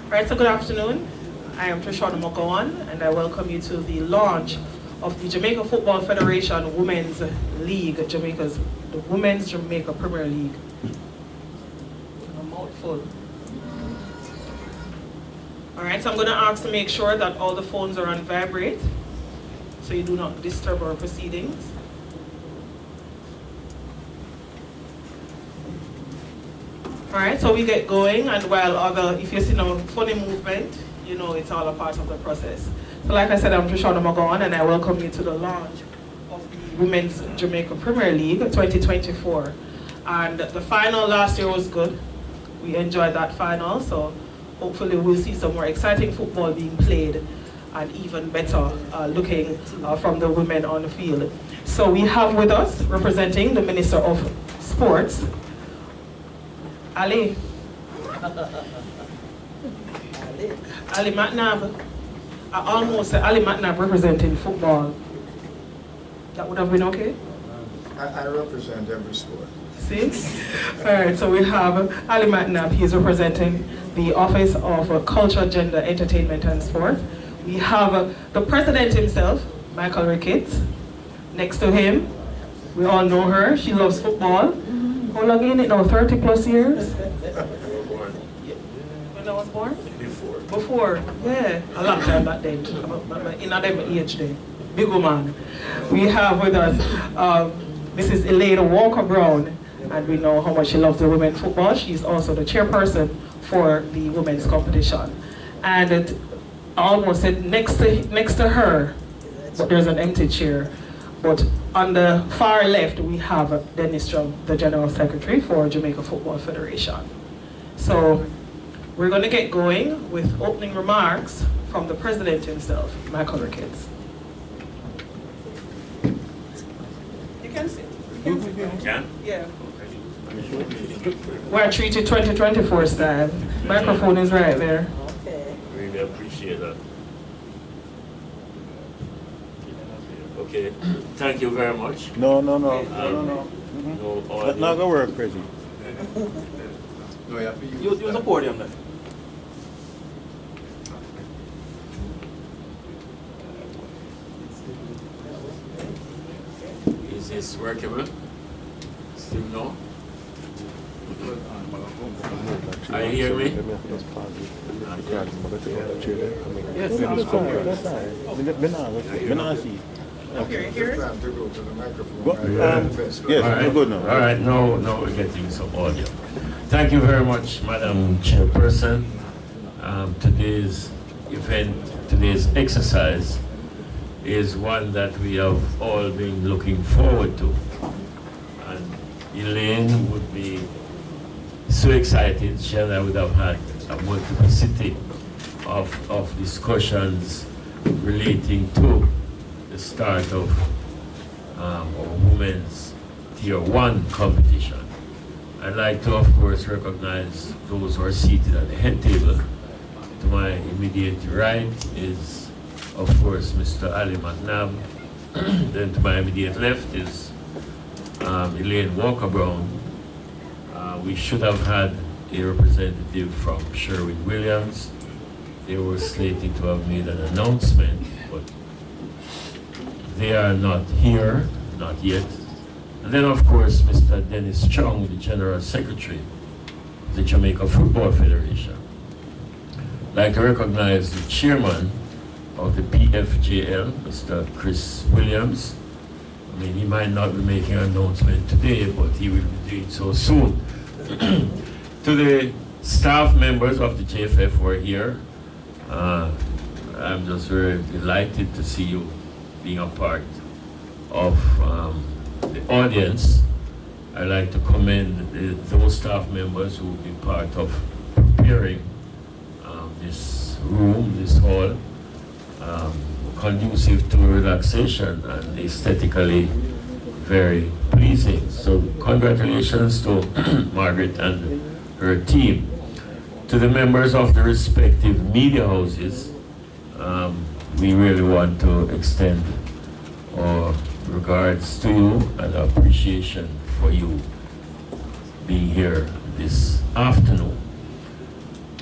Right, so good afternoon. I am Trishana Mokawan, and I welcome you to the launch of the Jamaica Football Federation Women's League, the Women's Jamaica Premier League. A mouthful. All right, so I'm going to ask to make sure that all the phones are on vibrate, so you do not disturb our proceedings. All right, so we get going, and while if you see no funny movement, you know it's all a part of the process. So like I said, I'm Trishana Mogawan, and I welcome you to the launch of the Women's Jamaica Premier League 2024. And the final last year was good. We enjoyed that final, so hopefully we'll see some more exciting football being played and even better looking from the women on the field. So we have with us, representing the Minister of Sports, Ali Matnab. I almost said Ali Matnab representing football. That would have been okay? I represent every sport. See? Alright, so we have Ali Matnab. He's representing the Office of Culture, Gender, Entertainment and Sport. We have the President himself, Michael Ricketts. Next to him, we all know her. She loves football. How long in it now? 30 plus years? When I was born? Before, yeah. A long time back then. In a them age then. Big woman. We have with us Mrs. Elaine Walker-Brown, and we know how much she loves the women's football. She's also the chairperson for the women's competition. And it almost said next to her, but there's an empty chair. But on the far left, we have Dennis Chung, the General Secretary for Jamaica Football Federation. So we're going to get going with opening remarks from the President himself, Michael Ricketts. You can sit. You can? Yeah. We're treated 2024 style. Microphone is right there. Okay. Really appreciate that. Okay, thank you very much. No. That's not gonna work, President. Use a podium then. Is this workable? Still no? Are you hear me? Yes, that's fine. Okay, here. Yes, I'm good now. All right, now we're getting some audio. Thank you very much, Madam Chairperson. Today's event, today's exercise is one that we have all been looking forward to. And Elaine would be so excited. She and I would have had a multiplicity of discussions relating to the start of our women's Tier 1 competition. I'd like to, of course, recognize those who are seated at the head table. To my immediate right is, of course, Mr. Ali Matnab. Then to my immediate left is Elaine Walker-Brown. We should have had a representative from Sherwin-Williams. They were slated to have made an announcement, but they are not here, not yet. And then, of course, Mr. Dennis Chung, the General Secretary of the Jamaica Football Federation. I'd like to recognize the Chairman of the PFJL, Mr. Chris Williams. I mean, he might not be making an announcement today, but he will be doing so soon. To the staff members of the JFF who are here, I'm just very delighted to see you being a part of the audience. I'd like to commend those staff members who have been part of preparing this room, this hall, conducive to relaxation and aesthetically very pleasing. So congratulations to Margaret and her team. To the members of the respective media houses, we really want to extend our regards to you and appreciation for you being here this afternoon.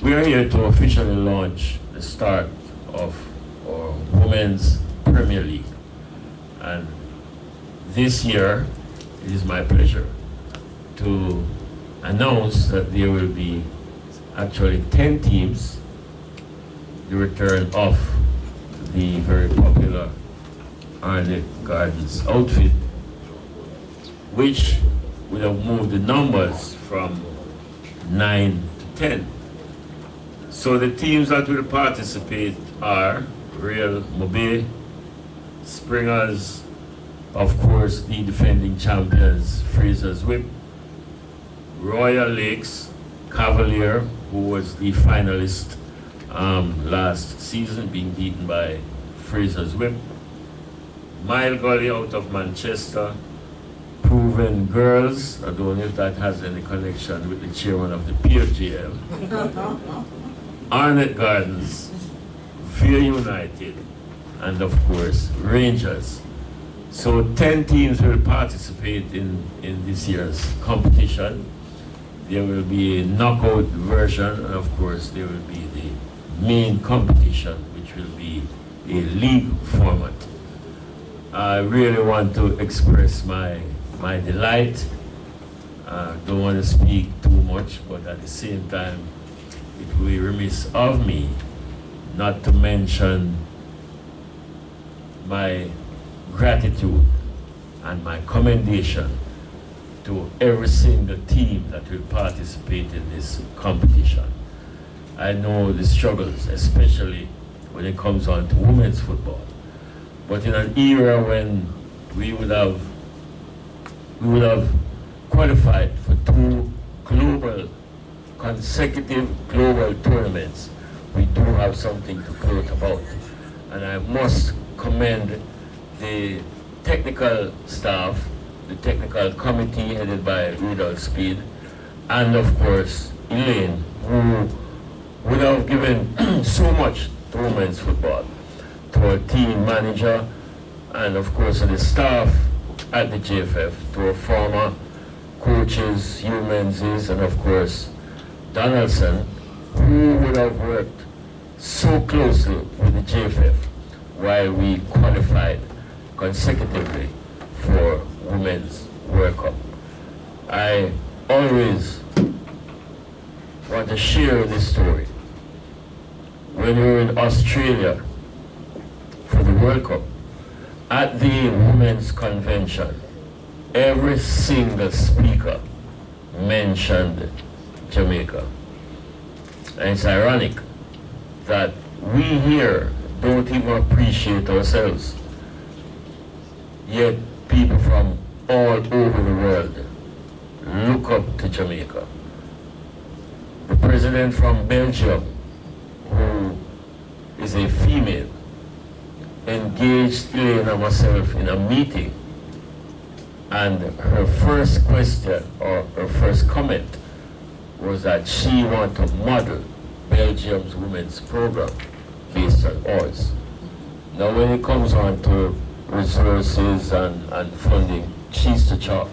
We are here to officially launch the start of our Women's Premier League. And this year, it is my pleasure to announce that there will be actually 10 teams, the return of the very popular Arnett Gardens outfit, which would have moved the numbers from 9 to 10. So the teams that will participate are Real Mobe, Springers, of course the defending champions Fraser's Whip, Royal Lakes, Cavalier, who was the finalist last season, being beaten by Fraser's Whip, Mile Gully out of Manchester, Proven Girls, I don't know if that has any connection with the chairman of the PFGL, Arnett Gardens, Via United, and of course Rangers. So 10 teams will participate in this year's competition. There will be a knockout version, and of course there will be the main competition, which will be a league format. I really want to express my delight. Don't want to speak too much, but at the same time, it will be remiss of me not to mention my gratitude and my commendation to every single team that will participate in this competition. I know the struggles, especially when it comes on to women's football. But in an era when we would have qualified for 2 consecutive global tournaments, we do have something to gloat about. And I must commend the technical staff, the technical committee headed by Rudolph Speed, and of course Elaine, who would have given so much to women's football, to our team manager, and of course to the staff at the JFF, to our former coaches, Hugh Menzies, and of course Donaldson, who would have worked so closely with the JFF while we qualified consecutively for Women's World Cup. I always want to share this story. When we were in Australia for the World Cup, at the Women's Convention, every single speaker mentioned Jamaica. And it's ironic that we here don't even appreciate ourselves, yet people from all over the world look up to Jamaica. The president from Belgium, who is a female, engaged Elaine and myself in a meeting, and her first question or her first comment was that she wanted to model Belgium's women's program based on ours. Now when it comes on to resources and funding, she's the chalk.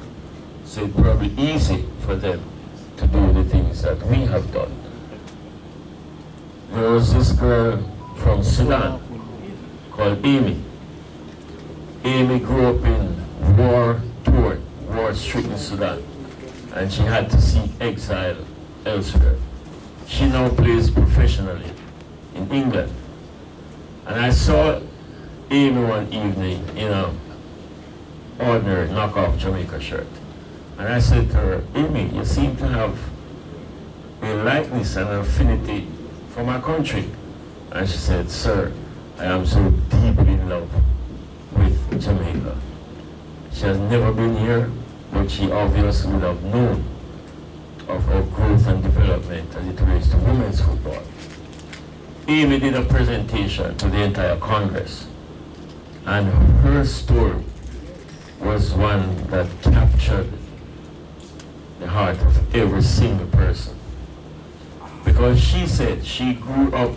So it's probably easy for them to do the things that we have done. There was this girl from Sudan called Amy. Amy grew up in war-stricken Sudan, and she had to seek exile elsewhere. She now plays professionally in England. And I saw Amy one evening in an ordinary knockoff Jamaica shirt. And I said to her, Amy, you seem to have a likeness and an affinity for my country. And she said, sir, I am so deeply in love with Jamaica. She has never been here, but she obviously would have known of our growth and development as it relates to women's football. Amy did a presentation to the entire Congress, and her story was one that captured the heart of every single person. Because she said she grew up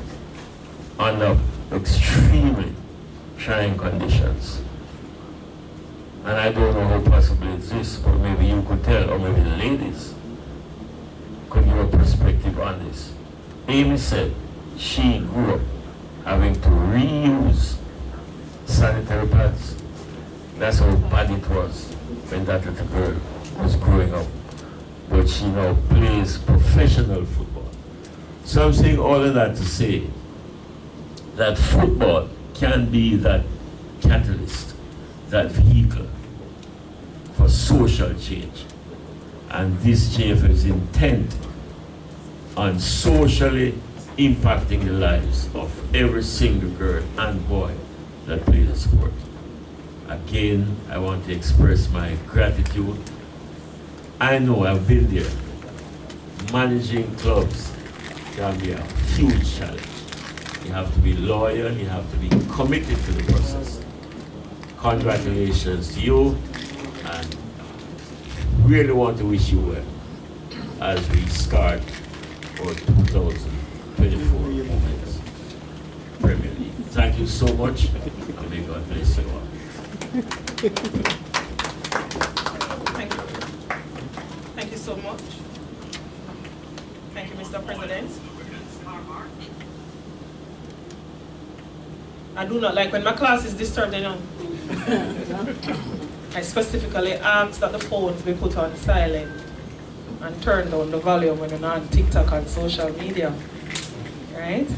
under extremely trying conditions. And I don't know how possible it's this, but maybe you could tell, or maybe the ladies could give a perspective on this. Amy said she grew up having to reuse sanitary pads. That's how bad it was when that little girl was growing up. But she now plays professional football. So I'm saying all of that to say that football can be that catalyst, that vehicle for social change. And this JFF is intent on socially impacting the lives of every single girl and boy that plays the sport. Again, I want to express my gratitude. I know I've been there. Managing clubs can be a huge challenge. You have to be loyal, you have to be committed to the process. Congratulations to you, and really want to wish you well as we start our 2024 Women's Premier League. Thank you so much, and may God bless you all. Thank you. Thank you so much. Thank you, Mr. President. I do not like when my class is disturbed, you know. I specifically asked that the phones be put on silent and turn down the volume when you're on TikTok and social media, right?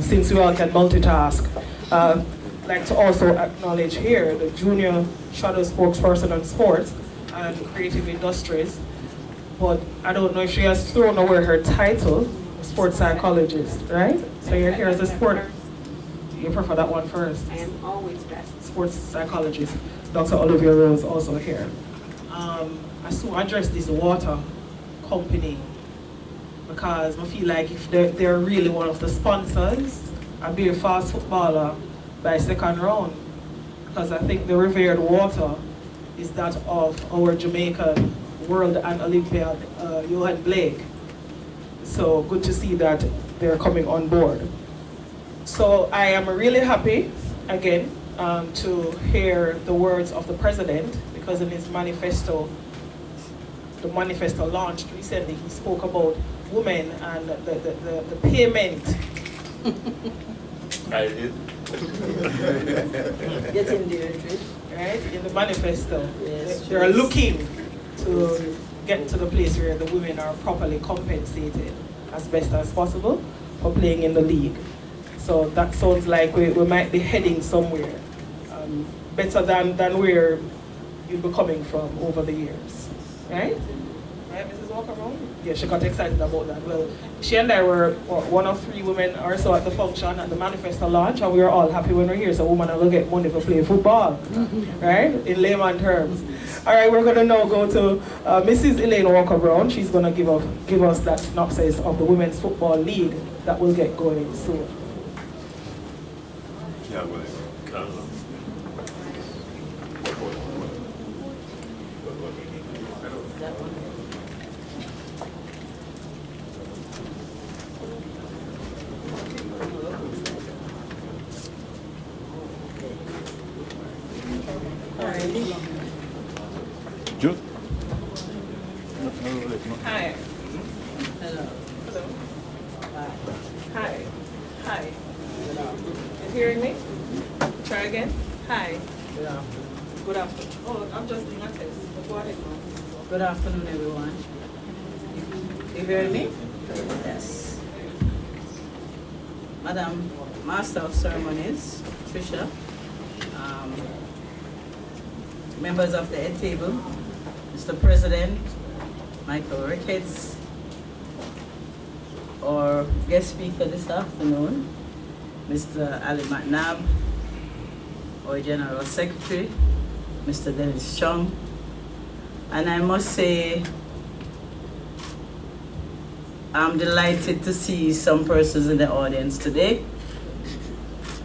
Since we all can multitask. I'd like to also acknowledge here the junior shadow spokesperson on sports and creative industries, but I don't know if she has thrown away her title, sports psychologist, right? So you're here as a sport. You prefer that one first? I am always best. Sports psychologist. Dr. Olivia Rose also here. I still address this water company because I feel like if they're really one of the sponsors, I'd be a fast footballer by second round, because I think the revered water is that of our Jamaican world and Olympiad, Johan Blake. So good to see that they're coming on board. So I am really happy, again, to hear the words of the president, because in his manifesto, the manifesto launched recently, he spoke about women and the payment. I did. Get in there, Trish. Right, in the manifesto, Yes, they're looking to get to the place where the women are properly compensated as best as possible for playing in the league. So that sounds like we might be heading somewhere better than where you've been coming from over the years, right? Right, Mrs. Walker? Yeah, she got excited about that. Well, she and I were one of 3 women or so at the function at the manifesto launch, and we were all happy when we're here. So women will get money for playing football, right? In layman terms. All right, we're gonna now go to Mrs. Elaine Walker Brown. She's gonna give us that synopsis of the Women's Football League that will get going soon. Yeah, well, Joe? Hi. Hello. Hello. Hi. Hi. Hi. You hearing me? Try again. Hi. Yeah. Good afternoon. Oh, I'm just doing a test. But go ahead, ma'am. Good afternoon, everyone. You hear me? Yes. Madam Master of Ceremonies, Trisha, members of the head table, Mr. President, Michael Ricketts, our guest speaker this afternoon, Mr. Ali McNabb, our General Secretary, Mr. Dennis Chung, and I must say, I'm delighted to see some persons in the audience today.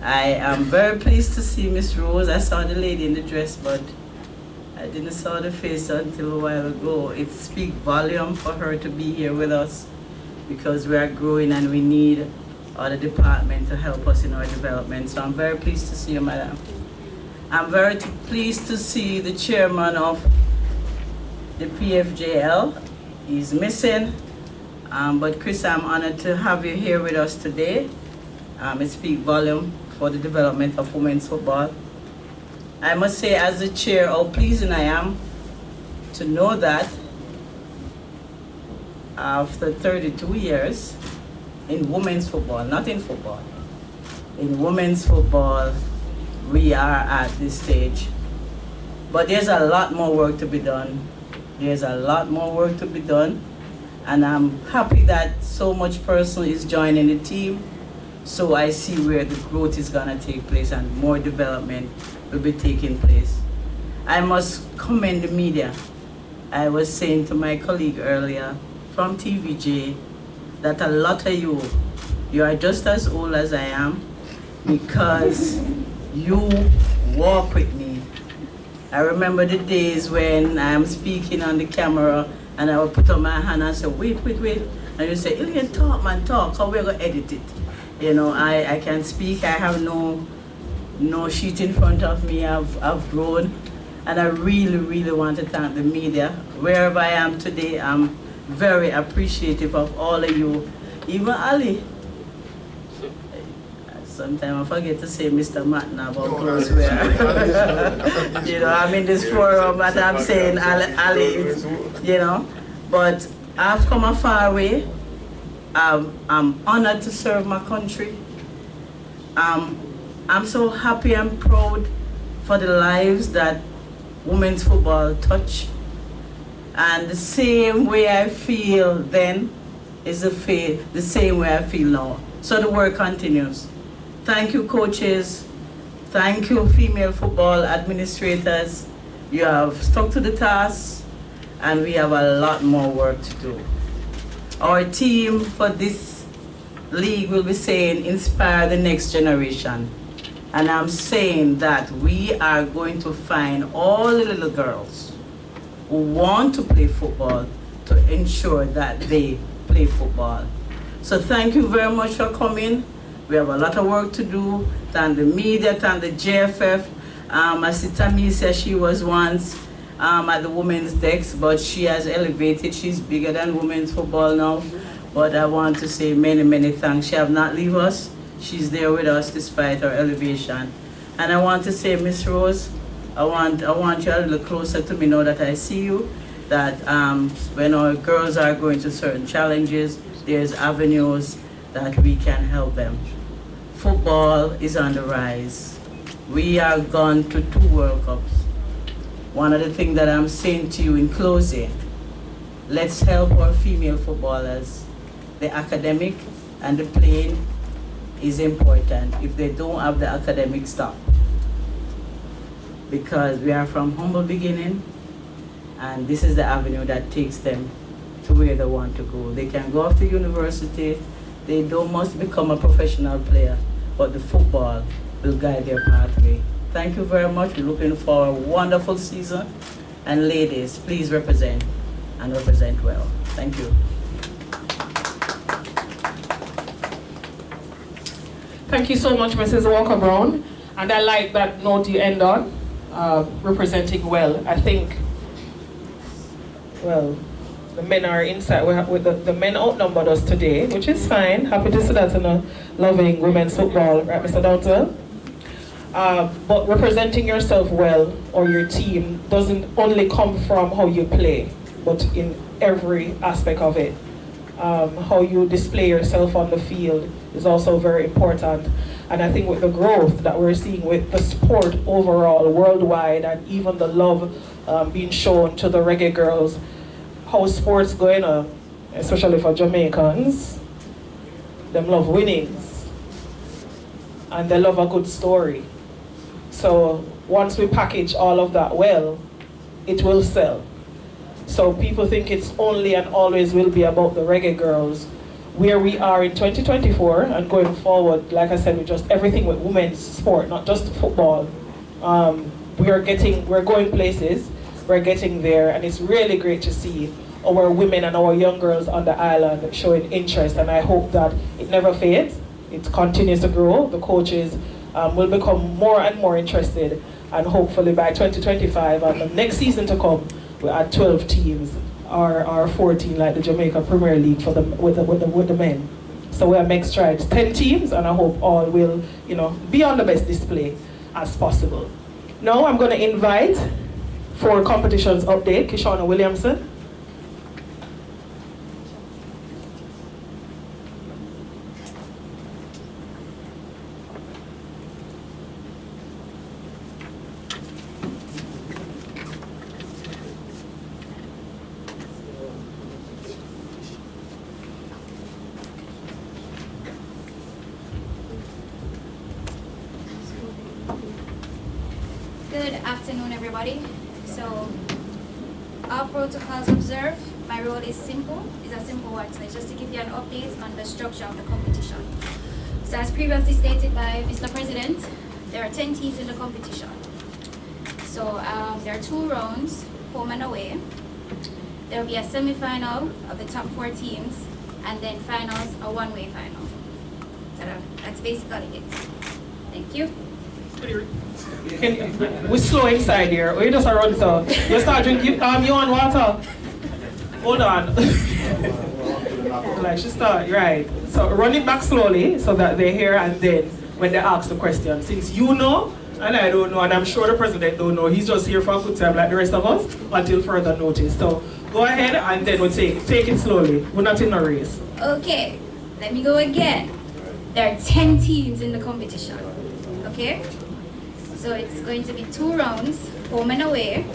I am very pleased to see Miss Rose. I saw the lady in the dress, but I didn't saw the face until a while ago. It speaks volume for her to be here with us, because we are growing and we need other department to help us in our development. So I'm very pleased to see you, madam. I'm very pleased to see the chairman of the PFJL. He's missing. But Chris, I'm honored to have you here with us today. It speaks volume for the development of women's football. I must say, as the chair, how pleasing I am to know that after 32 years in women's football, not in football, in women's football, we are at this stage. But there's a lot more work to be done. There's a lot more work to be done. And I'm happy that so much person is joining the team. So I see where the growth is gonna take place and more development will be taking place. I must commend the media. I was saying to my colleague earlier from TVJ that a lot of you are just as old as I am because you walk with me. I remember the days when I'm speaking on the camera and I would put on my hand and say, wait. And you say, Ilian, talk, man, talk. How we gonna edit it? You know, I can speak. I have no sheet in front of me. I've grown. And I really want to thank the media. Wherever I am today, I'm very appreciative of all of you. Even Ali. Sometimes I forget to say Mr. Matna about close where. You know, I'm in this forum, but I'm saying Ali, you know. But I've come a far way. I'm honored to serve my country. I'm so happy and proud for the lives that women's football touch. And the same way I feel then is the same way I feel now. So the work continues. Thank you, coaches. Thank you, female football administrators. You have stuck to the task, and we have a lot more work to do. Our team for this league will be saying, inspire the next generation. And I'm saying that we are going to find all the little girls who want to play football to ensure that they play football. So thank you very much for coming. We have a lot of work to do. Thank the media, thank the JFF. As Tami said, she was once at the women's desk, but she has elevated. She's bigger than women's football now. But I want to say many thanks. She have not leave us. She's there with us despite her elevation. And I want to say, Miss Rose, I want you a little closer to me now that I see you, that when our girls are going to certain challenges, there's avenues that we can help them. Football is on the rise. We are gone to 2 World Cups. One of the things that I'm saying to you in closing, let's help our female footballers. The academic and the playing is important. If they don't have the academic, stop. Because we are from humble beginning, and this is the avenue that takes them to where they want to go. They can go off to university. They don't must become a professional player, but the football will guide their pathway. Thank you very much. We're looking for a wonderful season. And ladies, please represent and represent well. Thank you. Thank you so much, Mrs. Walker-Brown. And I like that note you end on, representing well. I think, well, the men are inside. The men outnumbered us today, which is fine. Happy to see that in a loving women's football, right, Mr. Downswell? But representing yourself well, or your team, doesn't only come from how you play, but in every aspect of it. How you display yourself on the field is also very important. And I think with the growth that we're seeing with the sport overall, worldwide, and even the love being shown to the reggae girls, how sports going on, especially for Jamaicans, them love winnings, and they love a good story. So once we package all of that well, it will sell. So people think it's only and always will be about the reggae girls. Where we are in 2024 and going forward, like I said, with just everything with women's sport, not just football. We're going places, we're getting there, and it's really great to see our women and our young girls on the island showing interest, and I hope that it never fades. It continues to grow. The coaches will become more and more interested, and hopefully by 2025 and the next season to come, we'll add 12 teams or 14 like the Jamaica Premier League for the with the men. So we'll make strides. 10 teams, and I hope all will, be on the best display as possible. Now I'm going to invite for competitions update, Kishonna Williamson. Good afternoon, everybody. So, all protocols observed. My role is simple. It's a simple one. So it's just to give you an update on the structure of the competition. So as previously stated by Mr. President, there are 10 teams in the competition. So there are 2 rounds, home and away. There will be a semi-final of the top 4 teams, and then finals, a one-way final. So that's basically it. Thank you. We're slow inside here. We just run so. You start drinking. You want water? Hold on. Like she start right. So run it back slowly so that they hear, and then when they ask the question, since you know and I don't know, and I'm sure the president don't know, he's just here for a good time like the rest of us until further notice. So go ahead, and then we'll take it slowly. We're not in a race. Okay, let me go again. There are 10 teams in the competition. Okay? So it's going to be 2 rounds, home and away.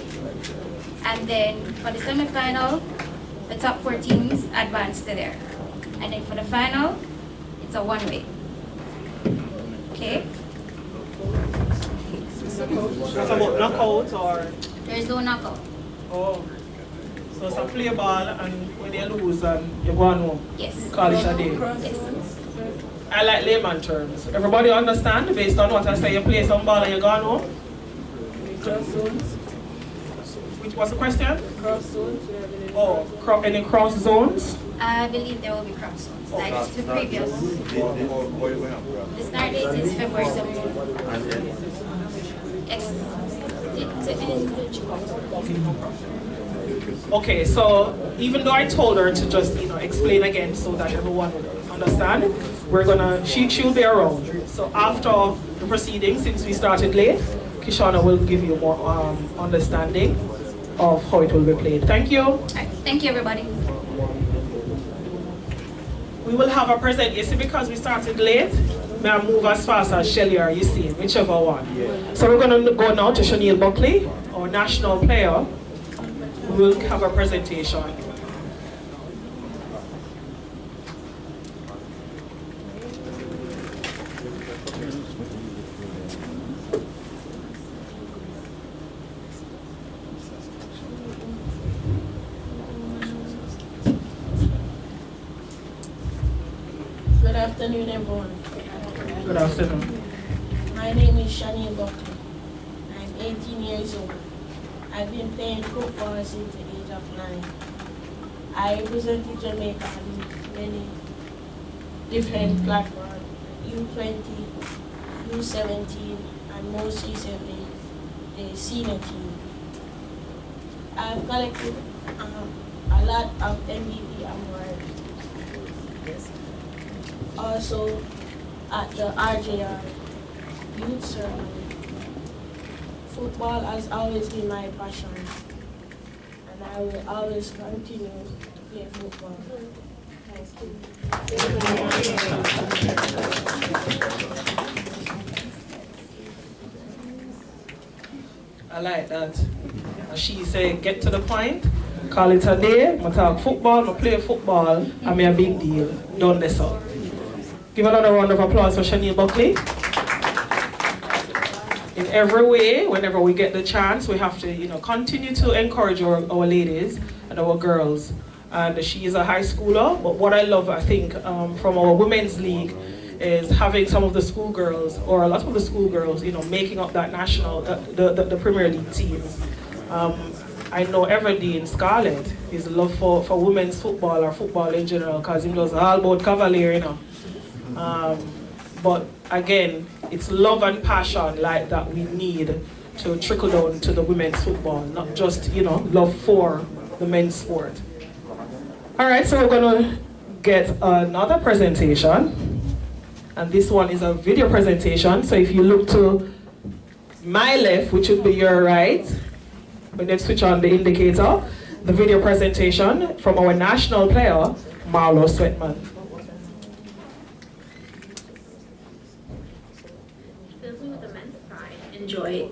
And then for the semi-final, the top 4 teams advance to there. And then for the final, it's a one-way. Okay? That's about knockout or? There's no knockout. Oh. So it's a play ball, and when you lose, and you're going home. Yes. Call it a day. Yes. I like layman terms. Everybody understand based on what I say? You play some ball and you're gone home? Cross zones. Which was the question? Cross zones. Oh, any cross zones? I believe there will be cross zones. Like the previous. The start date is February 17th. Okay, so even though I told her to just explain again so that everyone would understand, she'll be around. So after the proceedings, since we started late, Kishonna will give you more understanding of how it will be played. Thank you. All right, thank you, everybody. We will have a present, you see, because we started late, may I move as fast as Shelly or you see, whichever one. So we're going to go now to Shaniel Buckley, our national player. We will have a presentation. Good afternoon, everyone. Good afternoon. My name is Shani Buckley. I'm 18 years old. I've been playing football since the age of 9. I represented Jamaica on many different platforms, U20, U17, and most recently, the senior team. I've collected a lot of MVP awards. Also, at the RJR Youth Ceremony. Football has always been my passion, and I will always continue to play football. Thank you. I like that. And she said, get to the point, call it a day, I talk football, I play football, I'm a big deal. Done this up. Give another round of applause for Shaniel Buckley. In every way, whenever we get the chance, we have to continue to encourage our ladies and our girls. And she is a high schooler, but what I love, I think, from our women's league is having some of the schoolgirls, or a lot of the schoolgirls, making up that national, the Premier League teams. I know Everdeen Scarlett, his love for women's football or football in general, because he was all about Cavalier, But again, it's love and passion like that we need to trickle down to the women's football, not just, love for the men's sport. All right, so we're gonna get another presentation. And this one is a video presentation. So if you look to my left, which would be your right, we then switch on the indicator, the video presentation from our national player, Marlo Sweatman. Fills me with immense pride and joy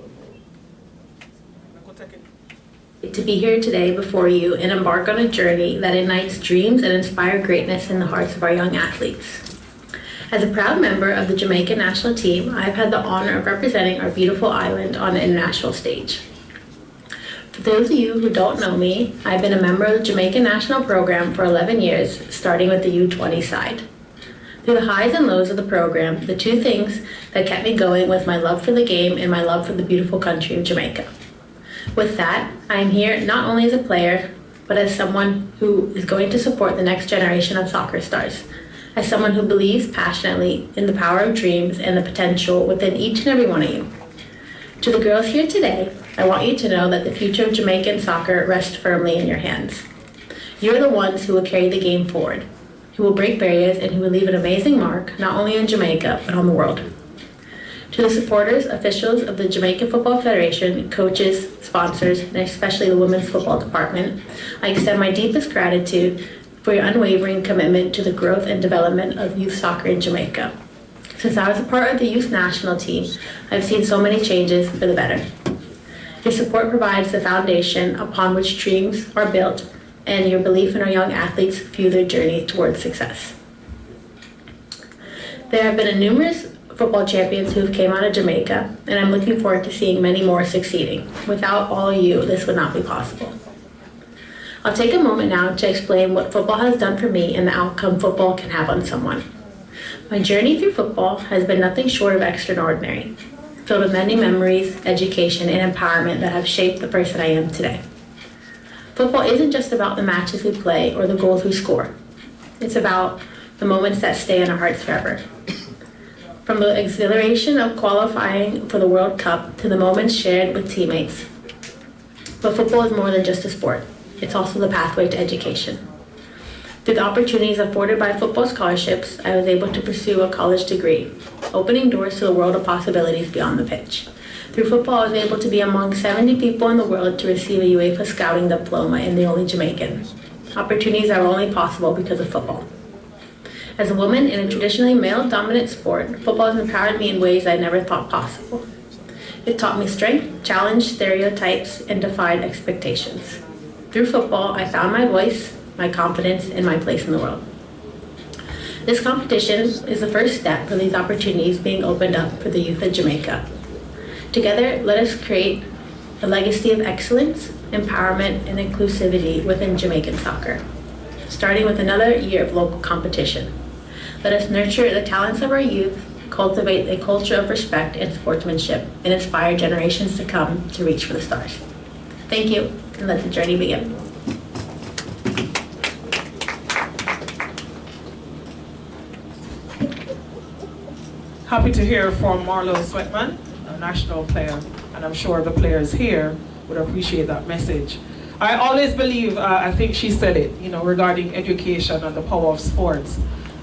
to be here today before you and embark on a journey that ignites dreams and inspires greatness in the hearts of our young athletes. As a proud member of the Jamaica national team, I've had the honor of representing our beautiful island on the international stage. For those of you who don't know me, I've been a member of the Jamaica national program for 11 years, starting with the U20 side. Through the highs and lows of the program, the two things that kept me going was my love for the game and my love for the beautiful country of Jamaica. With that, I am here not only as a player, but as someone who is going to support the next generation of soccer stars, as someone who believes passionately in the power of dreams and the potential within each and every one of you. To the girls here today, I want you to know that the future of Jamaican soccer rests firmly in your hands. You're the ones who will carry the game forward, who will break barriers, and who will leave an amazing mark not only on Jamaica, but on the world. To the supporters, officials of the Jamaican Football Federation, coaches, sponsors, and especially the Women's Football Department, I extend my deepest gratitude for your unwavering commitment to the growth and development of youth soccer in Jamaica. Since I was a part of the youth national team, I've seen so many changes for the better. Your support provides the foundation upon which dreams are built, and your belief in our young athletes fuel their journey towards success. There have been numerous football champions who have came out of Jamaica, and I'm looking forward to seeing many more succeeding. Without all of you, this would not be possible. I'll take a moment now to explain what football has done for me and the outcome football can have on someone. My journey through football has been nothing short of extraordinary, filled with many memories, education, and empowerment that have shaped the person I am today. Football isn't just about the matches we play or the goals we score. It's about the moments that stay in our hearts forever. From the exhilaration of qualifying for the World Cup to the moments shared with teammates. But football is more than just a sport. It's also the pathway to education. Through the opportunities afforded by football scholarships, I was able to pursue a college degree, opening doors to the world of possibilities beyond the pitch. Through football, I was able to be among 70 people in the world to receive a UEFA scouting diploma and the only Jamaican. Opportunities are only possible because of football. As a woman in a traditionally male-dominant sport, football has empowered me in ways I never thought possible. It taught me strength, challenged stereotypes, and defied expectations. Through football, I found my voice, my confidence, and my place in the world. This competition is the first step for these opportunities being opened up for the youth of Jamaica. Together, let us create a legacy of excellence, empowerment, and inclusivity within Jamaican soccer, starting with another year of local competition. Let us nurture the talents of our youth, cultivate a culture of respect and sportsmanship, and inspire generations to come to reach for the stars. Thank you, and let the journey begin. Happy to hear from Marlo Sweatman, a national player, and I'm sure the players here would appreciate that message. I always believe, I think she said it, regarding education and the power of sports.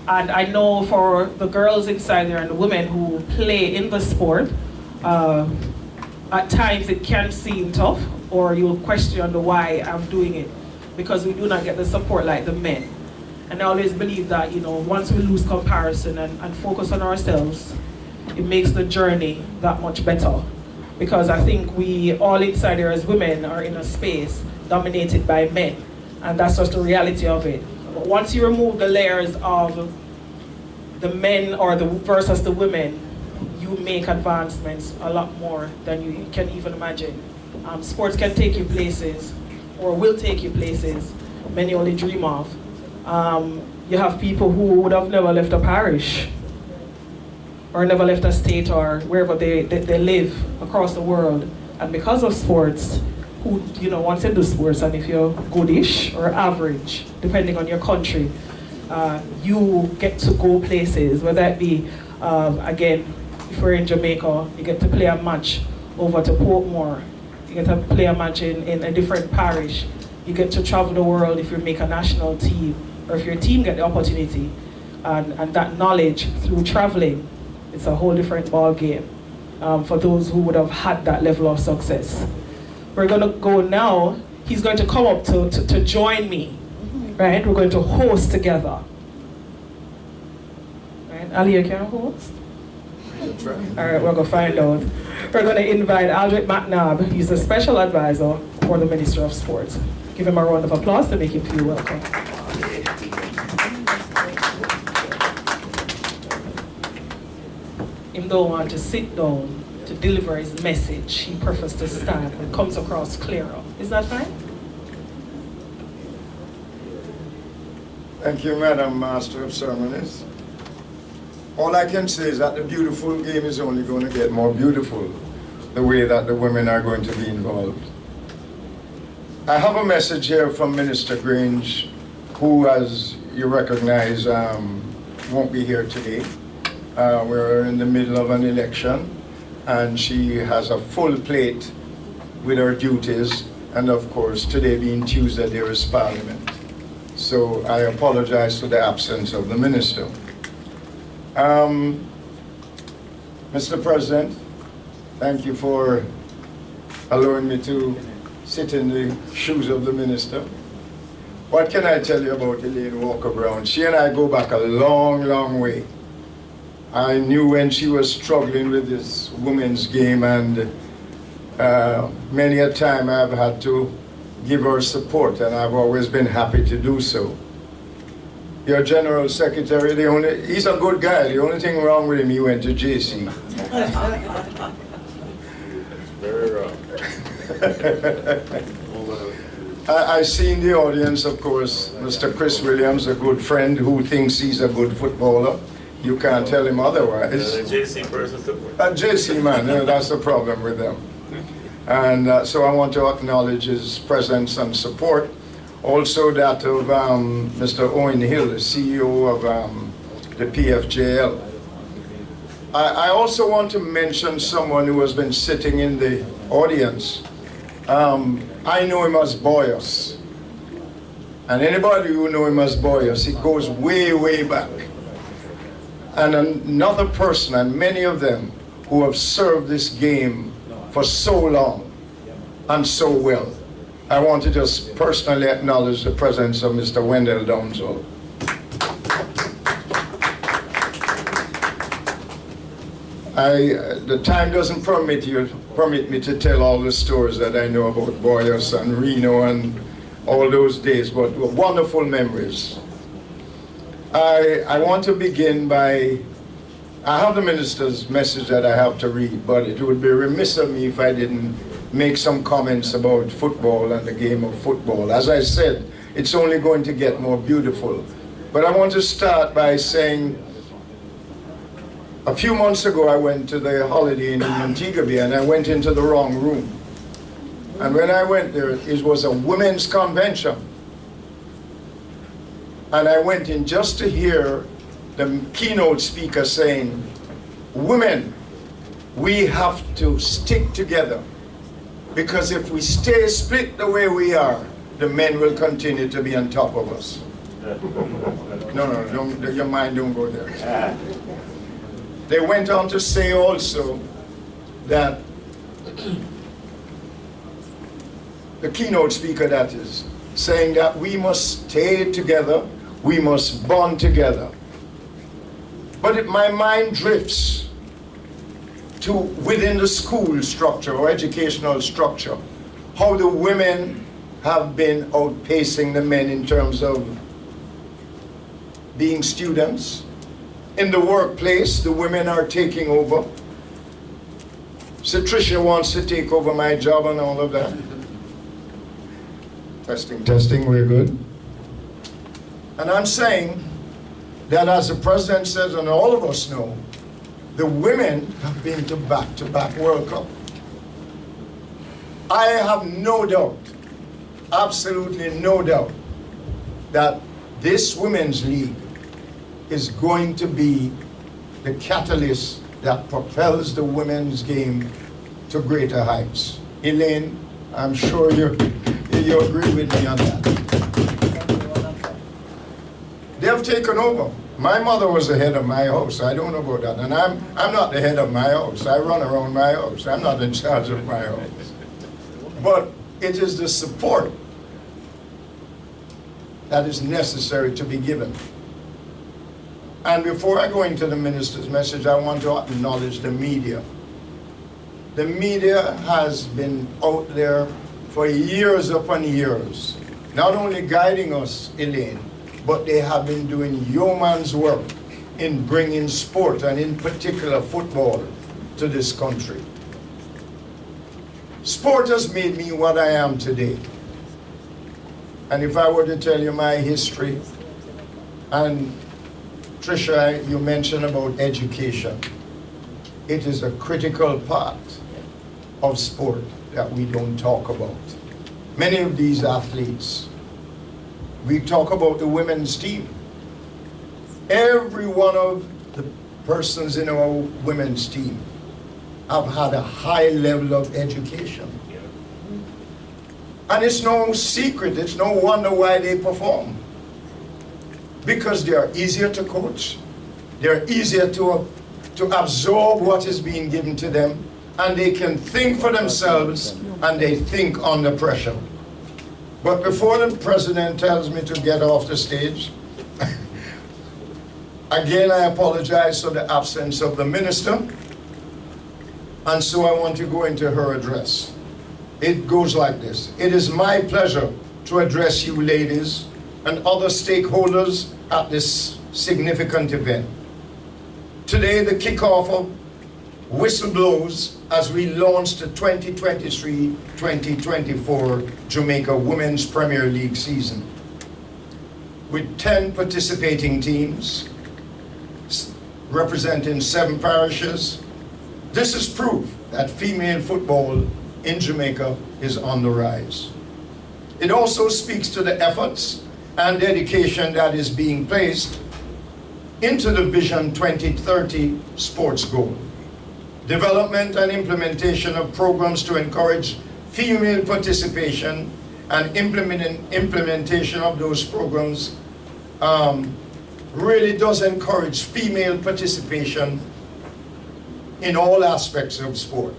And I know for the girls inside there and the women who play in the sport, at times it can seem tough, or you'll question the why I'm doing it, because we do not get the support like the men. And I always believe that, once we lose comparison and focus on ourselves, it makes the journey that much better. Because I think we all inside there as women are in a space dominated by men. And that's just the reality of it. But once you remove the layers of the men or versus the women, you make advancements a lot more than you can even imagine. Sports can take you places, or will take you places many only dream of. You have people who would have never left a parish, or never left a state, or wherever they live across the world. And because of sports, who wants to do sports, and if you're goodish or average, depending on your country, you get to go places, whether it be, again, if we're in Jamaica, you get to play a match over to Portmore, you get to play a match in a different parish, You get to travel the world if you make a national team, or if your team get the opportunity, and that knowledge through traveling, it's a whole different ball game for those who would have had that level of success. We're going to go now. He's going to come up to join me, right? We're going to host together. Right? Ali, you can host? All right, we're going to find out. We're going to invite Aldrich McNabb. He's the special advisor for the Minister of Sports. Give him a round of applause to make him feel welcome. Him don't want to sit down to deliver his message. He prefers to stand and comes across clearer. Is that fine? Thank you, Madam Master of Ceremonies. All I can say is that the beautiful game is only going to get more beautiful the way that the women are going to be involved. I have a message here from Minister Grange, who, as you recognize, won't be here today. We're in the middle of an election, and she has a full plate with her duties, and of course, today being Tuesday, there is Parliament. So I apologize for the absence of the Minister. Mr. President, thank you for allowing me to sit in the shoes of the Minister. What can I tell you about Elaine Walker-Brown? She and I go back a long, long way. I knew when she was struggling with this women's game, and many a time I've had to give her support, and I've always been happy to do so. Your General Secretary, he's a good guy. The only thing wrong with him, he went to JC. Very wrong. I see in the audience, of course, Mr. Chris Williams, a good friend who thinks he's a good footballer. You can't tell him otherwise. A JC person too. A JC man, that's the problem with them. And so I want to acknowledge his presence and support. Also that of Mr. Owen Hill, the CEO of the PFJL. I also want to mention someone who has been sitting in the audience. I know him as Boyos. And anybody who know him as Boyos, it goes way, way back. And another person, and many of them, who have served this game for so long and so well. I want to just personally acknowledge the presence of Mr. Wendell Downsall. The time doesn't permit me to tell all the stories that I know about Boyos and Reno and all those days, but wonderful memories. I want to begin by, I have the minister's message that I have to read, but it would be remiss of me if I didn't make some comments about football and the game of football. As I said, it's only going to get more beautiful. But I want to start by saying, a few months ago I went to the Holiday Inn in Montego Bay, and I went into the wrong room. And when I went there, it was a women's convention. And I went in just to hear the keynote speaker saying, women, we have to stick together. Because if we stay split the way we are, the men will continue to be on top of us. No, your mind don't go there. They went on to say also that the keynote speaker, that is, saying that we must stay together, we must bond together. But my mind drifts to within the school structure or educational structure, how the women have been outpacing the men in terms of being students. In the workplace, the women are taking over. So Tricia wants to take over my job and all of that. Testing, we're good. And I'm saying that, as the president says, and all of us know, the women have been to back-to-back World Cup. I have no doubt, absolutely no doubt, that this Women's League is going to be the catalyst that propels the women's game to greater heights. Elaine, I'm sure you you agree with me on that? They have taken over. My mother was the head of my house. I don't know about that. And I'm not the head of my house. I run around my house. I'm not in charge of my house. But it is the support that is necessary to be given. And before I go into the minister's message, I want to acknowledge the media. The media has been out there for years upon years, not only guiding us, Elaine, but they have been doing yeoman's work in bringing sport, and in particular football, to this country. Sport has made me what I am today. And if I were to tell you my history, and Tricia, you mentioned about education, it is a critical part of sport that we don't talk about. Many of these athletes, we talk about the women's team. Every one of the persons in our women's team have had a high level of education. And it's no secret, it's no wonder why they perform. Because they are easier to coach, they're easier to absorb what is being given to them, and they can think for themselves, and they think under pressure. But before the president tells me to get off the stage, again I apologize for the absence of the minister, and so I want to go into her address. It goes like this. It is my pleasure to address you ladies and other stakeholders at this significant event. Today, the kickoff of whistle blows as we launch the 2023-2024 Jamaica Women's Premier League season. With 10 participating teams representing 7 parishes, this is proof that female football in Jamaica is on the rise. It also speaks to the efforts and dedication that is being placed into the Vision 2030 sports goal. Development and implementation of programs to encourage female participation and implementation of those programs really does encourage female participation in all aspects of sport.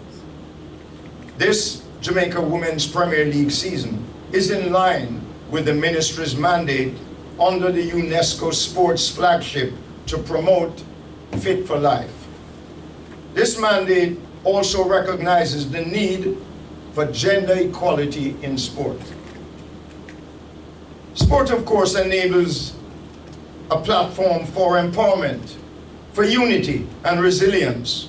This Jamaica Women's Premier League season is in line with the ministry's mandate under the UNESCO Sports Flagship to promote Fit for Life. This mandate also recognizes the need for gender equality in sport. Sport, of course, enables a platform for empowerment, for unity and resilience.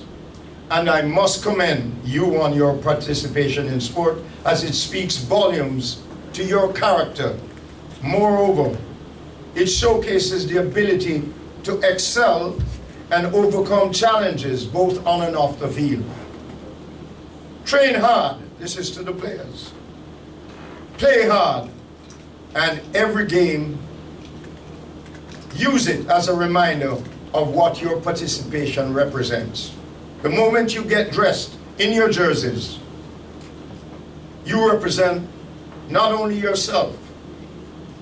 And I must commend you on your participation in sport, as it speaks volumes to your character. Moreover, it showcases the ability to excel and overcome challenges both on and off the field. Train hard, this is to the players. Play hard, and every game, use it as a reminder of what your participation represents. The moment you get dressed in your jerseys, you represent not only yourself,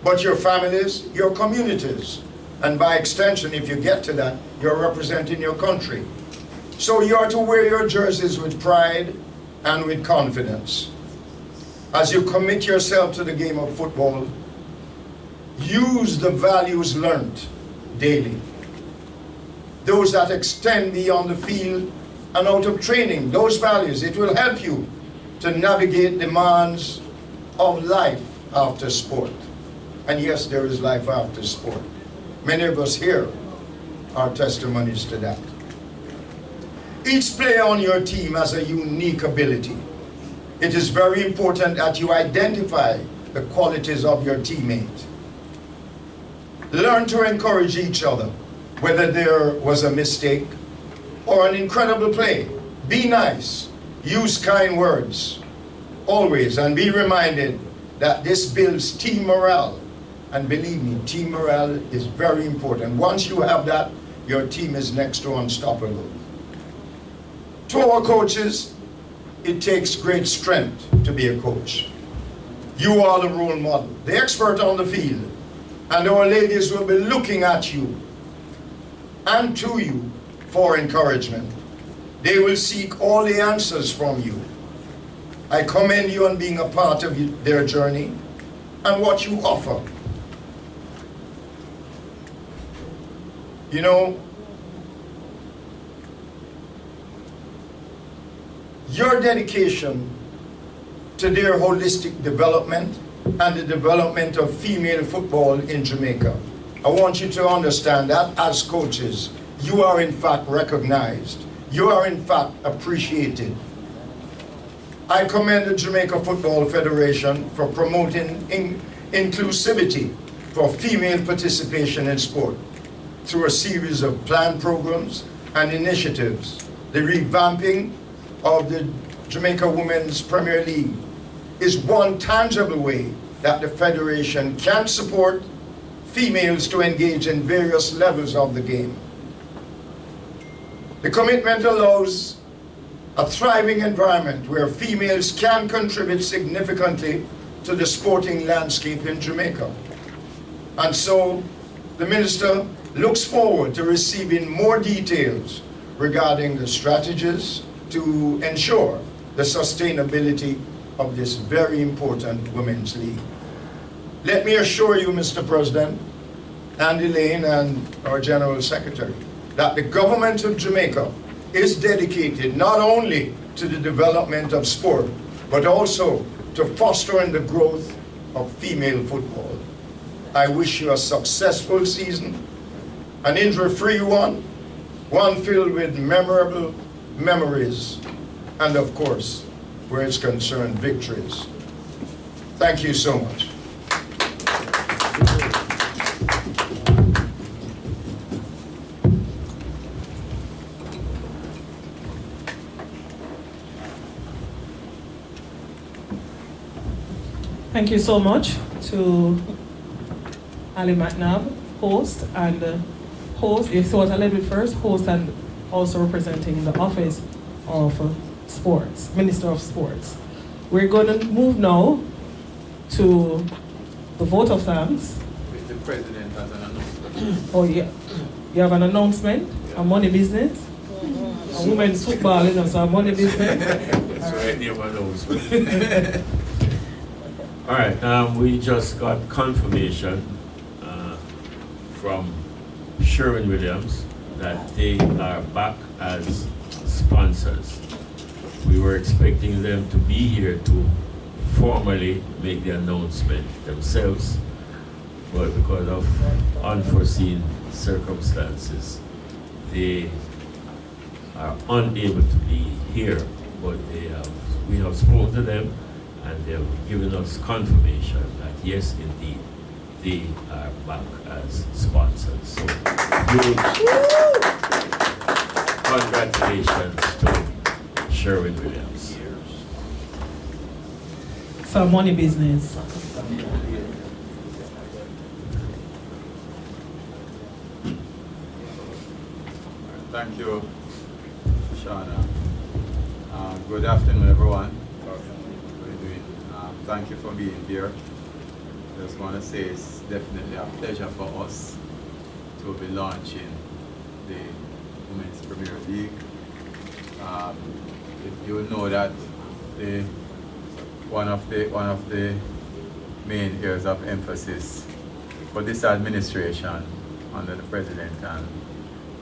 but your families, your communities, and by extension, if you get to that, you're representing your country. So you are to wear your jerseys with pride and with confidence. As you commit yourself to the game of football, use the values learned daily. Those that extend beyond the field and out of training, those values, it will help you to navigate demands of life after sport. And yes, there is life after sport. Many of us here are testimonies to that. Each player on your team has a unique ability. It is very important that you identify the qualities of your teammate. Learn to encourage each other, whether there was a mistake or an incredible play. Be nice, use kind words, always, and be reminded that this builds team morale. And believe me, team morale is very important. Once you have that, your team is next to unstoppable. To our coaches, it takes great strength to be a coach. You are the role model, the expert on the field. And our ladies will be looking at you and to you for encouragement. They will seek all the answers from you. I commend you on being a part of their journey and what you offer. You know, your dedication to their holistic development and the development of female football in Jamaica. I want you to understand that as coaches, you are in fact recognized. You are in fact appreciated. I commend the Jamaica Football Federation for promoting inclusivity for female participation in sport through a series of planned programs and initiatives. The revamping of the Jamaica Women's Premier League is one tangible way that the Federation can support females to engage in various levels of the game. The commitment allows a thriving environment where females can contribute significantly to the sporting landscape in Jamaica. And so the Minister looks forward to receiving more details regarding the strategies to ensure the sustainability of this very important women's league. Let me assure you, Mr. President, and Elaine and our General Secretary, that the government of Jamaica is dedicated not only to the development of sport, but also to fostering the growth of female football. I wish you a successful season, an injury-free one filled with memorable memories, and of course, where it's concerned, victories. Thank you so much. Thank you so much to Ali McNabb, host, and host, you thought a little bit first, host and also representing the Office of Sports, Minister of Sports. We're going to move now to the vote of thanks. The President has an announcement. Oh yeah, you have an announcement, a money business, a women's football, you know, so a money business. That's right, never knows. All right, we just got confirmation from Sherwin-Williams that they are back as sponsors. We were expecting them to be here to formally make the announcement themselves, but because of unforeseen circumstances, they are unable to be here. But we have spoken to them, and they have given us confirmation that yes, indeed, they are back as sponsors. So, huge congratulations to Sherwin-Williams. So money business. Thank you, Shauna. Good afternoon, everyone. How are you doing? Thank you for being here. Just want to say it's definitely a pleasure for us to be launching the Women's Premier League. You know that one of the main areas of emphasis for this administration under the President and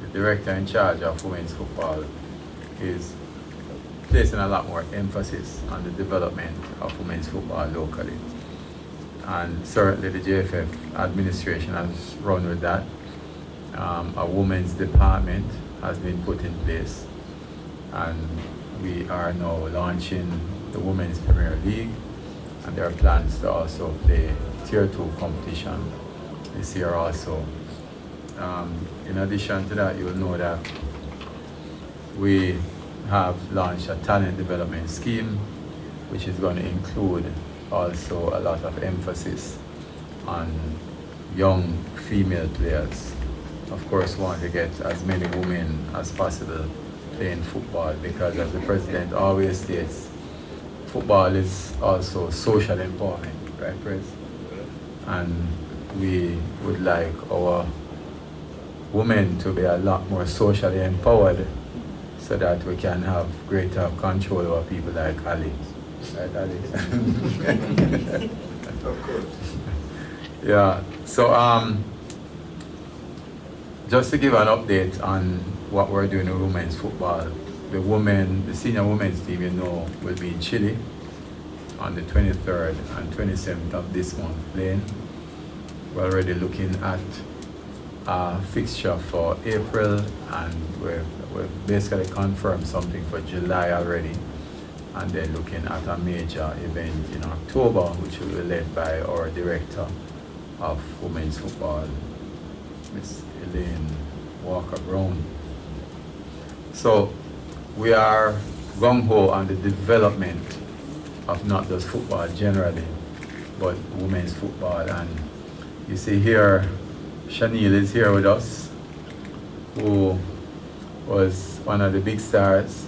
the Director in charge of women's football is placing a lot more emphasis on the development of women's football locally. And certainly the JFF administration has run with that. A women's department has been put in place, and we are now launching the Women's Premier League, and there are plans to also play Tier 2 competition this year also. In addition to that, you'll know that we have launched a talent development scheme, which is going to include also a lot of emphasis on young female players. Of course, we want to get as many women as possible playing football, because as the President always states, football is also social empowerment. right, Chris? And we would like our women to be a lot more socially empowered so that we can have greater control over people like Ali. Right, Ali? Of course. Yeah, so just to give an update on what we're doing in women's football, the senior women's team, you know, will be in Chile on the 23rd and 27th of this month playing. We're already looking at a fixture for April, and we've basically confirmed something for July already, and then looking at a major event in October, which will be led by our director of women's football, Miss Elaine Walker-Brown. So we are gung-ho on the development of not just football generally, but women's football. And you see here, Chanel is here with us, who was one of the big stars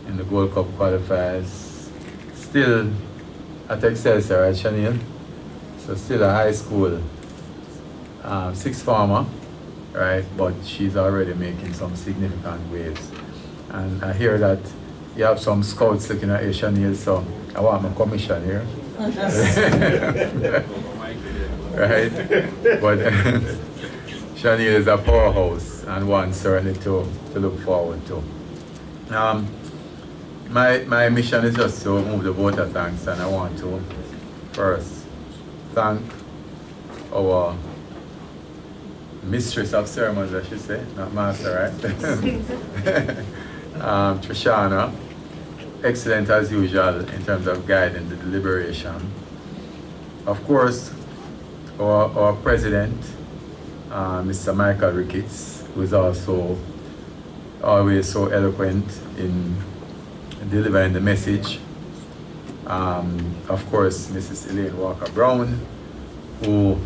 in the Gold Cup qualifiers, still at Excelsior, right, Chanel? So still a high school sixth former, right? But she's already making some significant waves. And I hear that you have some scouts looking at you, Chanel, so I want my commission here. Right? But Chanel is a powerhouse and one certainly to look forward to. My mission is just to move the vote of thanks, and I want to first thank our mistress of ceremonies, I should say, not master, right? Trishana, excellent as usual in terms of guiding the deliberation. Of course, our president, Mr. Michael Ricketts, who is also always so eloquent in delivering the message. Of course, Mrs. Elaine Walker-Brown, who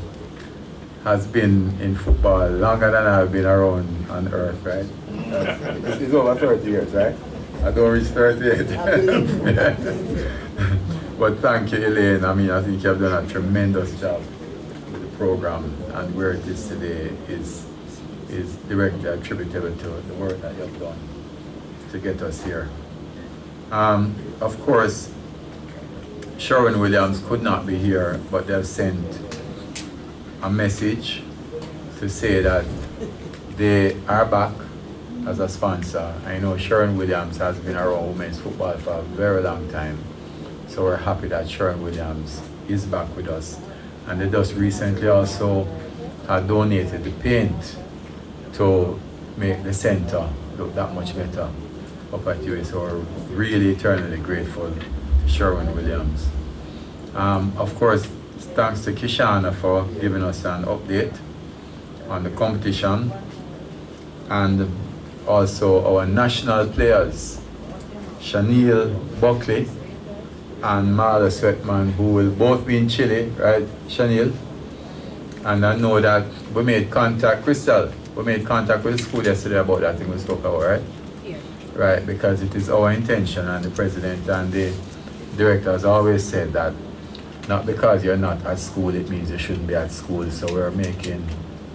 has been in football longer than I've been around on earth, right? It's over 30 years, right? I don't reach 38. But thank you, Elaine. I mean, I think you have done a tremendous job with the program, and where it is today is directly attributable to the work that you have done to get us here. Of course, Sherwin-Williams could not be here, but they have sent a message to say that they are back as a sponsor. I know Sherwin-Williams has been around women's football for a very long time, so we're happy that Sherwin-Williams is back with us. And they just recently also donated the paint to make the center look that much better up at UA. So we're really eternally grateful to Sherwin-Williams. Of course, thanks to Kishana for giving us an update on the competition, and also our national players, Chanel Buckley and Marla Sweatman, who will both be in Chile, right, Chanel? And I know that we made contact, Crystal, we made contact with the school yesterday about that thing we spoke about, right? Yeah. Right, because it is our intention, and the president and the director has always said that not because you're not at school, it means you shouldn't be at school. So we're making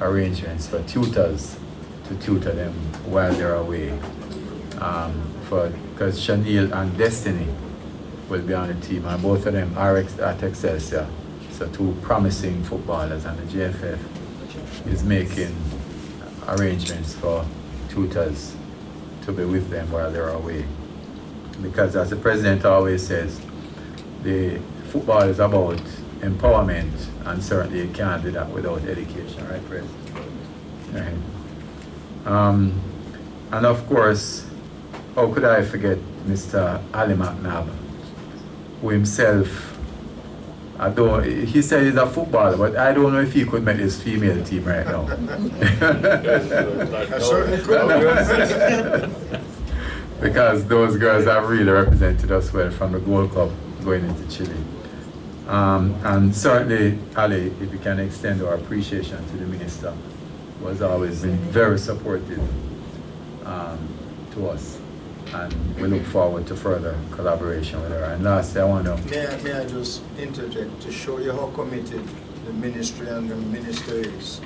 arrangements for tutors to tutor them while they're away. Because Chanel and Destiny will be on the team, and both of them are at Excelsior. So two promising footballers, and the JFF is making arrangements for tutors to be with them while they're away. Because as the president always says, the football is about empowerment, and certainly you can't do that without education, right, Chris? Right. And of course, how could I forget Mr. Ali McNabb, who himself, he said he's a footballer, but I don't know if he could make his female team right now. I certainly could. Because those girls have really represented us well from the Gold Cup going into Chile. And certainly, Ali, if we can extend our appreciation to the minister, who has always been very supportive to us. and we look forward to further collaboration with her. And lastly, I want to... May I just interject to show you how committed the ministry and the minister is.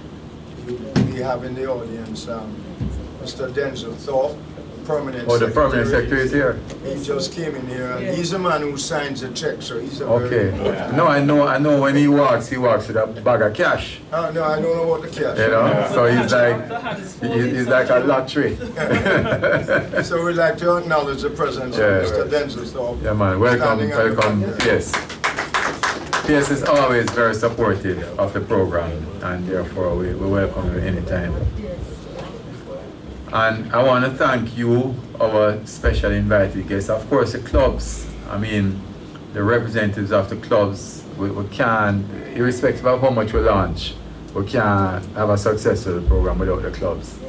We have in the audience Mr. Denzel Thorpe, permanent the permanent secretary is here. He just came in here, and he's the man who signs the check, so he's a Okay. very... No, I know when he walks with a bag of cash. Oh, no, I don't know about the cash. You know, so he's like a lottery. So we'd like to acknowledge the presence of Mr. Denzel Thorpe. Yeah, man, welcome. Yes. PS is always very supportive of the program, and therefore we welcome you anytime. And I want to thank you, our special invited guests. Of course, the clubs, I mean, the representatives of the clubs, we can't, irrespective of how much we launch, we can't have a successful program without the clubs.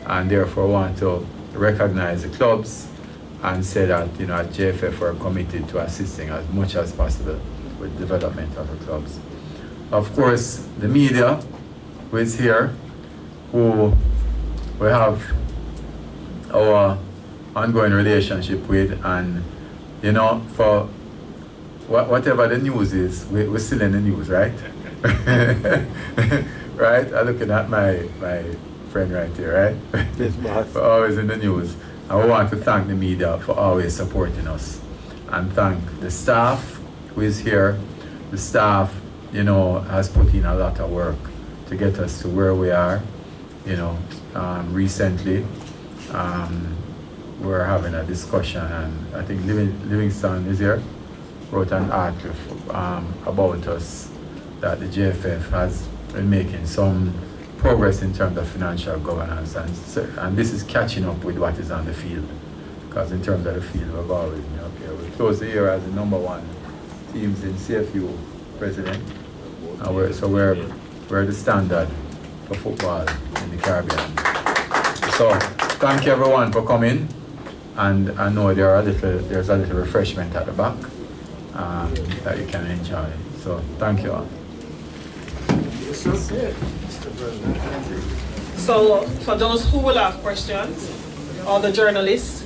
And therefore, I want to recognize the clubs and say that, you know, at JFF we're committed to assisting as much as possible with development of the clubs. Of course, the media who is here, who we have our ongoing relationship with, and you know, for whatever the news is, we're still in the news, right? Right? I'm looking at my friend right here, right? Yes, boss. We're always in the news. And we want to thank the media for always supporting us, and thank the staff who is here. The staff, you know, has put in a lot of work to get us to where we are. You know, recently we're having a discussion, and I think Livingston is here, wrote an article about us that the JFF has been making some progress in terms of financial governance, and this is catching up with what is on the field, because in terms of the field we've always been up here. We closed the year as the #1 teams in CFU president, and we're the standard for football in the Caribbean. So thank you everyone for coming, and I know there's a little refreshment at the back that you can enjoy. So thank you all. Yes, sir. Mr. President, thank you. So for those who will have questions, all the journalists,